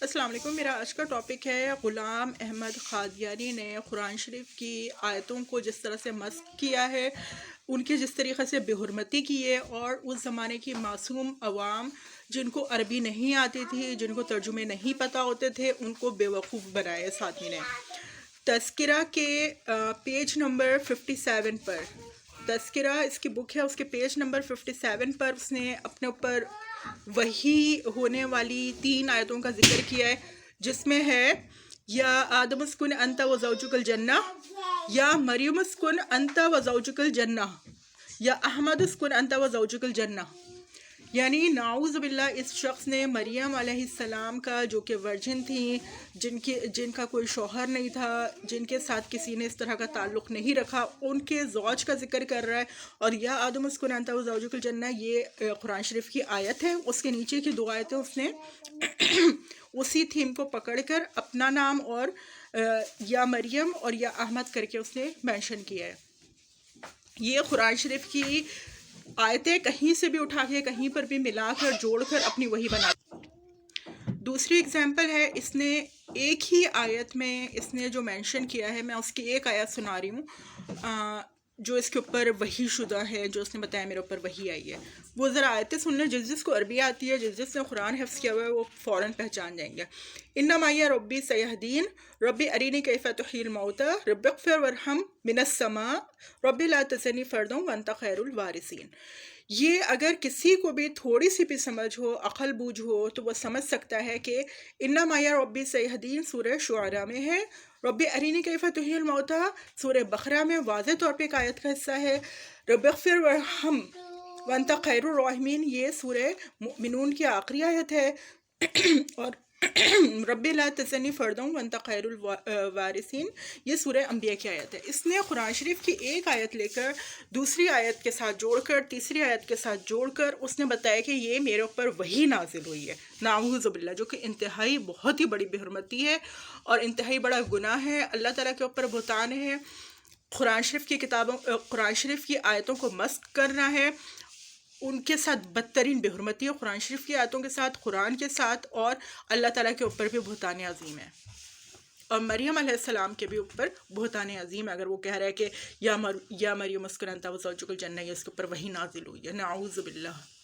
السلام علیکم. میرا آج کا ٹاپک ہے غلام احمد قادیانی نے قرآن شریف کی آیتوں کو جس طرح سے مسخ کیا ہے، ان کی جس طریقے سے بے حرمتی کی ہے، اور اس زمانے کی معصوم عوام جن کو عربی نہیں آتی تھی، جن کو ترجمے نہیں پتہ ہوتے تھے، ان کو بے وقوف بنایا ساتھی نے. تذکرہ کے پیج نمبر 57 پر، تذکرہ اس کی بک ہے، اس کے پیج نمبر 57 پر اس نے اپنے اوپر وہی ہونے والی 3 آیتوں کا ذکر کیا ہے، جس میں ہے یا آدم اسکن انت و زوجک الجنہ، یا مریم اسکن انت و زوجک الجنہ، یا احمد اسکن انت و زوجک الجنہ. یعنی نعوذ باللہ اس شخص نے مریم علیہ السلام کا، جو کہ ورجن تھیں، جن کا کوئی شوہر نہیں تھا، جن کے ساتھ کسی نے اس طرح کا تعلق نہیں رکھا، ان کے زوج کا ذکر کر رہا ہے. اور یا آدم اسکن انت و زوجک الجنہ یہ قرآن شریف کی آیت ہے. اس کے نیچے کی 2 آیتیں اس نے اسی تھیم کو پکڑ کر اپنا نام اور یا مریم اور یا احمد کر کے اس نے مینشن کیا ہے. یہ قرآن شریف کی آیتیں کہیں سے بھی اٹھا کے، کہیں پر بھی ملا کر، جوڑ کر اپنی وہی بنا. دوسری اگزامپل ہے، اس نے ایک ہی آیت میں اس نے جو مینشن کیا ہے، میں اس کی ایک آیت سنا رہی ہوں جو اس کے اوپر وحی شدہ ہے، جو اس نے بتایا میرے اوپر وحی آئی ہے. وہ ذرا آیتیں سن لیں. جس کو عربی آتی ہے، جس نے قرآن حفظ کیا ہوا ہے، وہ فوراً پہچان جائیں گے. انما یا ربی سیہدین ربی ارینی کیف تحیی الموتی رب اغفر وارحم من السماء ربی لا تذرنی فردا وانت خیر الوارثین. یہ اگر کسی کو بھی تھوڑی سی بھی سمجھ ہو، عقل بوجھ ہو، تو وہ سمجھ سکتا ہے کہ انما یا ربی سیہدین سورہ شعراء میں ہے، ربی ارینی کیف تحیی الموتی سورہ بقرہ میں واضح طور پہ ایک آیت کا حصہ ہے، رب اغفر وارحم وانت خیر الراحمین یہ سورہ مؤمنون کی آخری آیت ہے، اور رب لا تذرنی فردا وانت خیر الوارثین یہ سورہ انبیاء کی آیت ہے. اس نے قرآن شریف کی ایک آیت لے کر دوسری آیت کے ساتھ جوڑ کر، تیسری آیت کے ساتھ جوڑ کر اس نے بتایا کہ یہ میرے اوپر وہی نازل ہوئی ہے. نعوذ باللہ، جو کہ انتہائی بہت ہی بڑی بے حرمتی ہے اور انتہائی بڑا گناہ ہے، اللہ تعالیٰ کے اوپر بہتان ہے. قرآن شریف کی کتابوں، قرآن شریف کی آیتوں کو مسخ کرنا ہے، ان کے ساتھ بدترین بے حرمتی ہے، قرآن شریف کی آیتوں کے ساتھ، قرآن کے ساتھ، اور اللہ تعالیٰ کے اوپر بھی بہتان عظیم ہے. اور مریم علیہ السلام کے بھی اوپر بہتان عظیم ہے اگر وہ کہہ رہا ہے کہ یا مریم اسکن انت و زوجک الجنہ، اس کے اوپر وہی نازل ہوئی ہے. نعوذ باللہ.